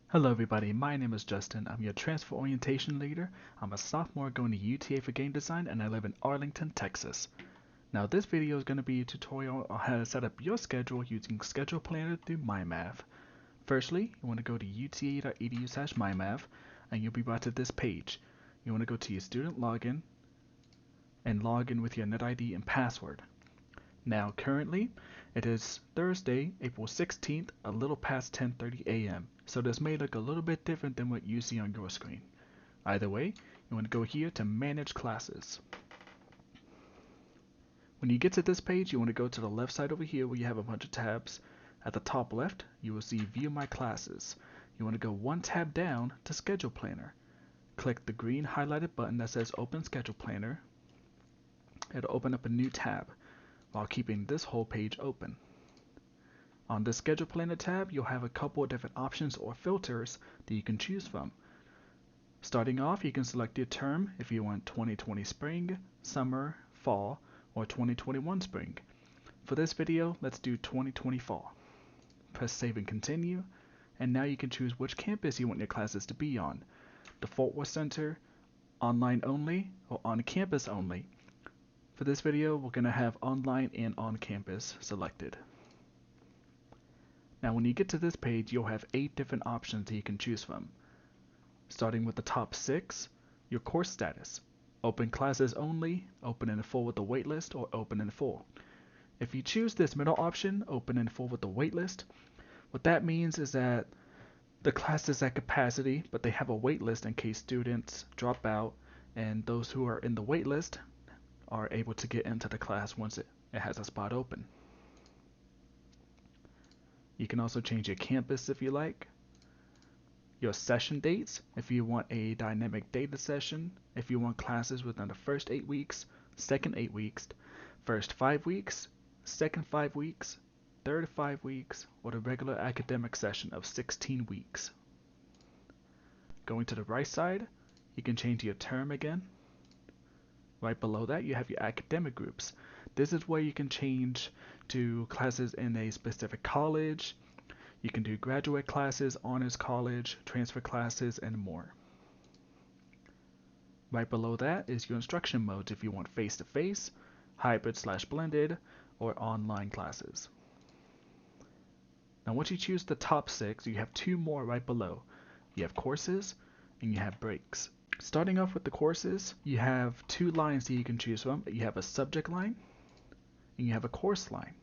Hello everybody, my name is Justin. I'm your transfer orientation leader. I'm a sophomore going to UTA for game design and I live in Arlington, Texas. Now this video is going to be a tutorial on how to set up your schedule using Schedule Planner through MyMath. Firstly, you want to go to uta.edu/mymath and you'll be brought to this page. You want to go to your student login and log in with your NetID and password. Now currently, it is Thursday, April 16th, a little past 10:30 a.m. So this may look a little bit different than what you see on your screen. Either way, you want to go here to Manage Classes. When you get to this page, you want to go to the left side over here where you have a bunch of tabs. At the top left, you will see View My Classes. You want to go one tab down to Schedule Planner. Click the green highlighted button that says Open Schedule Planner. It'll open up a new tab while keeping this whole page open. On the Schedule Planner tab, you'll have a couple of different options or filters that you can choose from. Starting off, you can select your term if you want 2020 spring, summer, fall, or 2021 spring. For this video, let's do 2020 fall. Press save and continue, and now you can choose which campus you want your classes to be on. The Fort Worth Center, online only, or on campus only. For this video, we're going to have online and on campus selected. Now when you get to this page, you'll have 8 different options that you can choose from. Starting with the top 6, your course status. Open classes only, open in full with the waitlist, or open in full. If you choose this middle option, open in full with the waitlist, what that means is that the class is at capacity, but they have a waitlist in case students drop out, and those who are in the waitlist are able to get into the class once it has a spot open. You can also change your campus if you like. Your session dates, if you want a dynamic data session, if you want classes within the first 8 weeks, second 8 weeks, first 5 weeks, second 5 weeks, third 5 weeks, or the regular academic session of 16 weeks. Going to the right side, you can change your term again. Right below that, you have your academic groups. This is where you can change to classes in a specific college. You can do graduate classes, honors college, transfer classes, and more. Right below that is your instruction modes if you want face-to-face, hybrid/blended, or online classes. Now once you choose the top 6, you have 2 more right below. You have courses and you have breaks. Starting off with the courses, you have 2 lines that you can choose from. You have a subject line and you have a course line.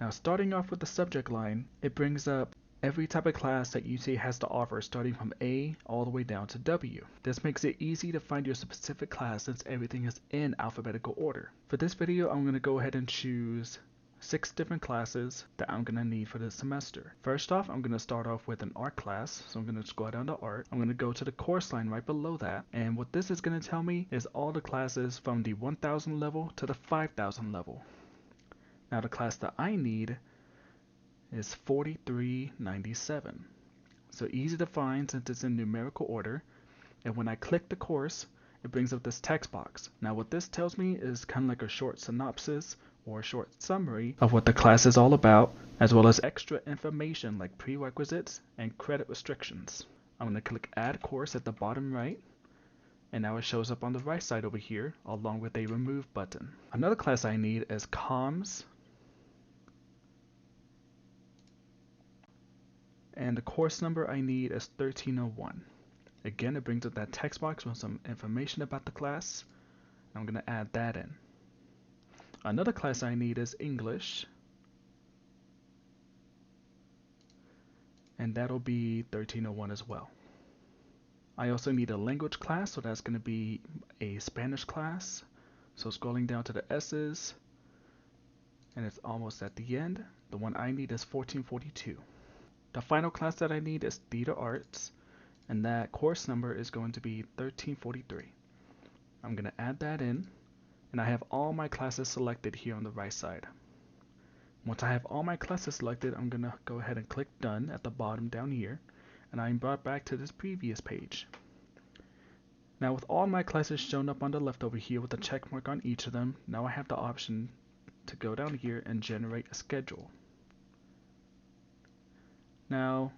Now starting off with the subject line, it brings up every type of class that UTA has to offer starting from A all the way down to W. This makes it easy to find your specific class since everything is in alphabetical order. For this video, I'm going to go ahead and choose 6 different classes that I'm going to need for this semester. First off, I'm going to start off with an art class, so I'm going to go down to art. I'm going to go to the course line right below that, and what this is going to tell me is all the classes from the 1000 level to the 5000 level. Now the class that I need is 4397. So easy to find since it's in numerical order, and when I click the course, it brings up this text box. Now what this tells me is kind of like a short synopsis or a short summary of what the class is all about, as well as extra information like prerequisites and credit restrictions. I'm going to click Add Course at the bottom right, and now it shows up on the right side over here along with a Remove button. Another class I need is Comms, and the course number I need is 1301. Again, it brings up that text box with some information about the class. I'm going to add that in. Another class I need is English, and that'll be 1301 as well. I also need a language class, so that's going to be a Spanish class. So scrolling down to the S's, and it's almost at the end. The one I need is 1442. The final class that I need is Theater Arts, and that course number is going to be 1343. I'm going to add that in, and I have all my classes selected here on the right side. Once I have all my classes selected, I'm going to go ahead and click Done at the bottom down here, and I'm brought back to this previous page. Now with all my classes shown up on the left over here with a check mark on each of them, now I have the option to go down here and generate a schedule. Now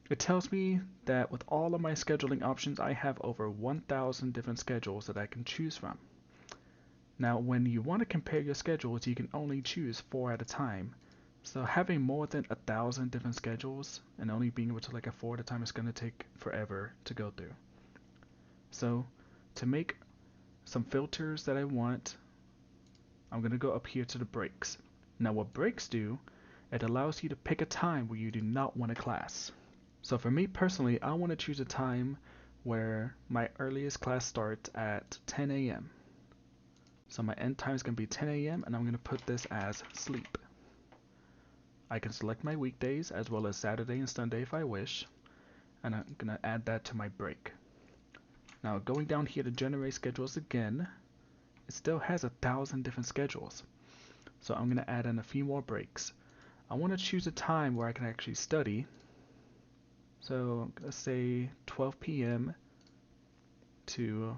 It tells me that with all of my scheduling options, I have over 1,000 different schedules that I can choose from. Now, when you want to compare your schedules, you can only choose 4 at a time. So having more than 1,000 different schedules and only being able to select a 4 at a time is going to take forever to go through. So to make some filters that I want, I'm going to go up here to the breaks. Now what breaks do, it allows you to pick a time where you do not want a class. So for me personally, I want to choose a time where my earliest class starts at 10 a.m. So my end time is going to be 10 a.m. and I'm going to put this as sleep. I can select my weekdays as well as Saturday and Sunday if I wish, and I'm going to add that to my break. Now going down here to generate schedules again, it still has 1,000 different schedules. So I'm going to add in a few more breaks. I want to choose a time where I can actually study. So let's say 12 p.m. to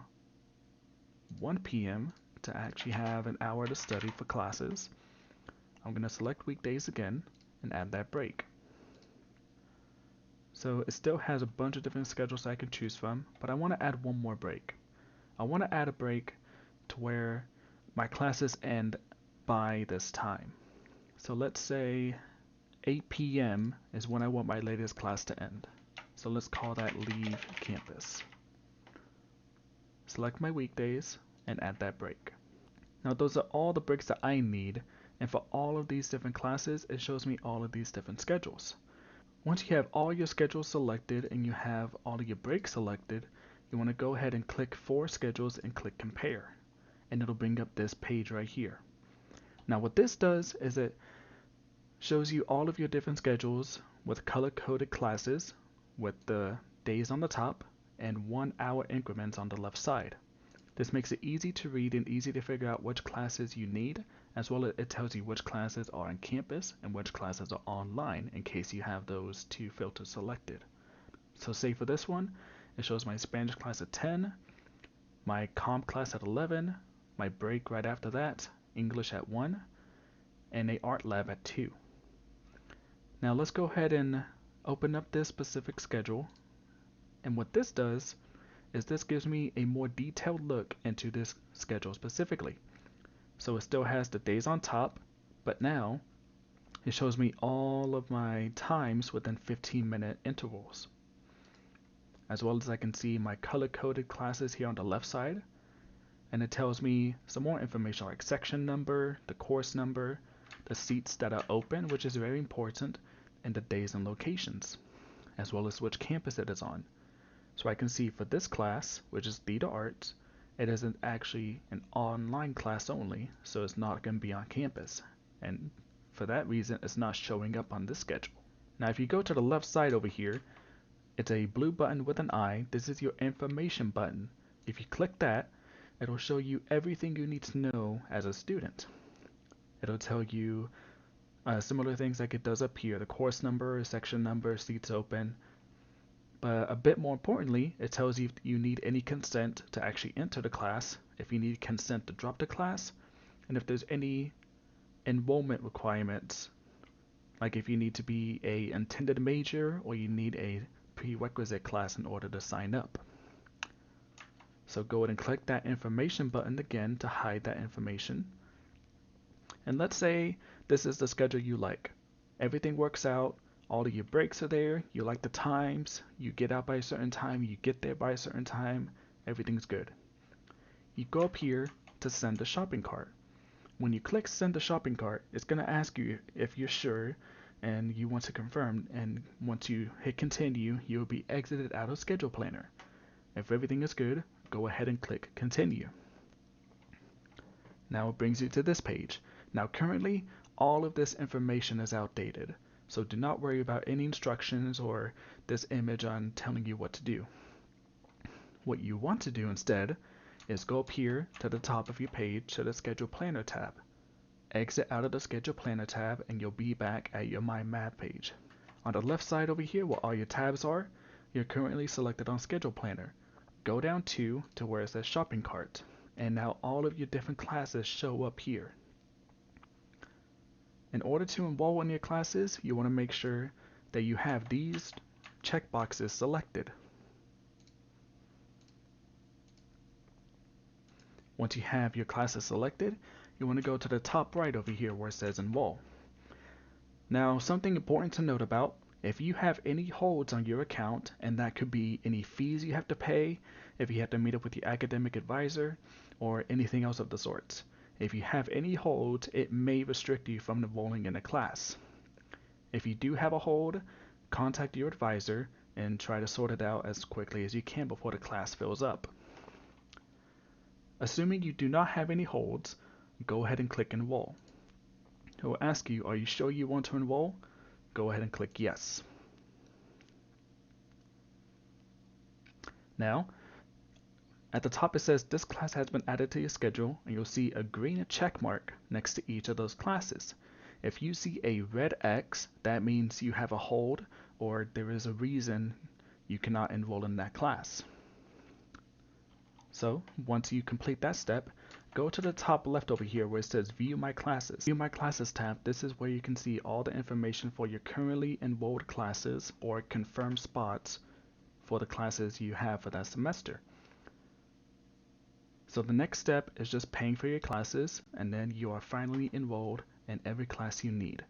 1 p.m. to actually have an hour to study for classes. I'm going to select weekdays again and add that break. So it still has a bunch of different schedules I can choose from, but I want to add one more break. I want to add a break to where my classes end by this time. So let's say 8 p.m. is when I want my latest class to end. So let's call that leave campus. Select my weekdays and add that break. Now those are all the breaks that I need, and for all of these different classes, it shows me all of these different schedules. Once you have all your schedules selected and you have all of your breaks selected, you want to go ahead and click For Schedules and click Compare, and it'll bring up this page right here. Now what this does is it shows you all of your different schedules with color-coded classes with the days on the top and 1 hour increments on the left side. This makes it easy to read and easy to figure out which classes you need, as well as it tells you which classes are on campus and which classes are online in case you have those two filters selected. So say for this one, it shows my Spanish class at 10, my comp class at 11, my break right after that, English at 1, and a art lab at 2. Now let's go ahead and open up this specific schedule, and what this does is this gives me a more detailed look into this schedule specifically. So it still has the days on top, but now it shows me all of my times within 15-minute intervals. As well as I can see my color-coded classes here on the left side, and it tells me some more information like section number, the course number, the seats that are open, which is very important, and the days and locations, as well as which campus it is on. So I can see for this class, which is Theater Arts, it isn't actually an online class only, so it's not going to be on campus. And for that reason, it's not showing up on this schedule. Now if you go to the left side over here, it's a blue button with an eye. This is your information button. If you click that, it'll show you everything you need to know as a student. It'll tell you similar things like it does up here, the course number, section number, seats open. But a bit more importantly, it tells you if you need any consent to actually enter the class, if you need consent to drop the class, and if there's any enrollment requirements, like if you need to be a intended major or you need a prerequisite class in order to sign up. So go ahead and click that information button again to hide that information. And let's say this is the schedule you like. Everything works out, all of your breaks are there, you like the times, you get out by a certain time, you get there by a certain time, everything's good. You go up here to send a shopping cart. When you click send a shopping cart, it's going to ask you if you're sure and you want to confirm, and once you hit continue, you'll be exited out of Schedule Planner. If everything is good, go ahead and click continue. Now it brings you to this page. Now currently, all of this information is outdated, so do not worry about any instructions or this image on telling you what to do. What you want to do instead is go up here to the top of your page to the Schedule Planner tab. Exit out of the Schedule Planner tab and you'll be back at your My Math page. On the left side over here where all your tabs are, you're currently selected on Schedule Planner. Go down to where it says Shopping Cart, and now all of your different classes show up here. In order to enroll in your classes, you want to make sure that you have these checkboxes selected. Once you have your classes selected, you want to go to the top right over here where it says Enroll. Now, something important to note about, if you have any holds on your account, and that could be any fees you have to pay, if you have to meet up with your academic advisor, or anything else of the sorts. If you have any holds, it may restrict you from enrolling in a class. If you do have a hold, contact your advisor and try to sort it out as quickly as you can before the class fills up. Assuming you do not have any holds, go ahead and click Enroll. It will ask you, are you sure you want to enroll? Go ahead and click Yes. Now, at the top it says this class has been added to your schedule, and you'll see a green check mark next to each of those classes. If you see a red X, that means you have a hold or there is a reason you cannot enroll in that class. So once you complete that step, go to the top left over here where it says View My Classes. View My Classes tab, this is where you can see all the information for your currently enrolled classes or confirmed spots for the classes you have for that semester. So the next step is just paying for your classes, and then you are finally enrolled in every class you need.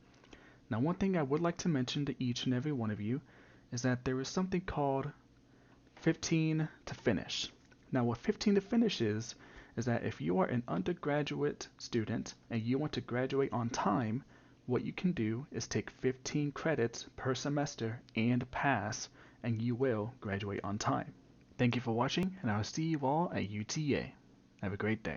Now, one thing I would like to mention to each and every one of you is that there is something called 15 to finish. Now, what 15 to finish is that if you are an undergraduate student and you want to graduate on time, what you can do is take 15 credits per semester and pass, and you will graduate on time. Thank you for watching, and I'll see you all at UTA. Have a great day.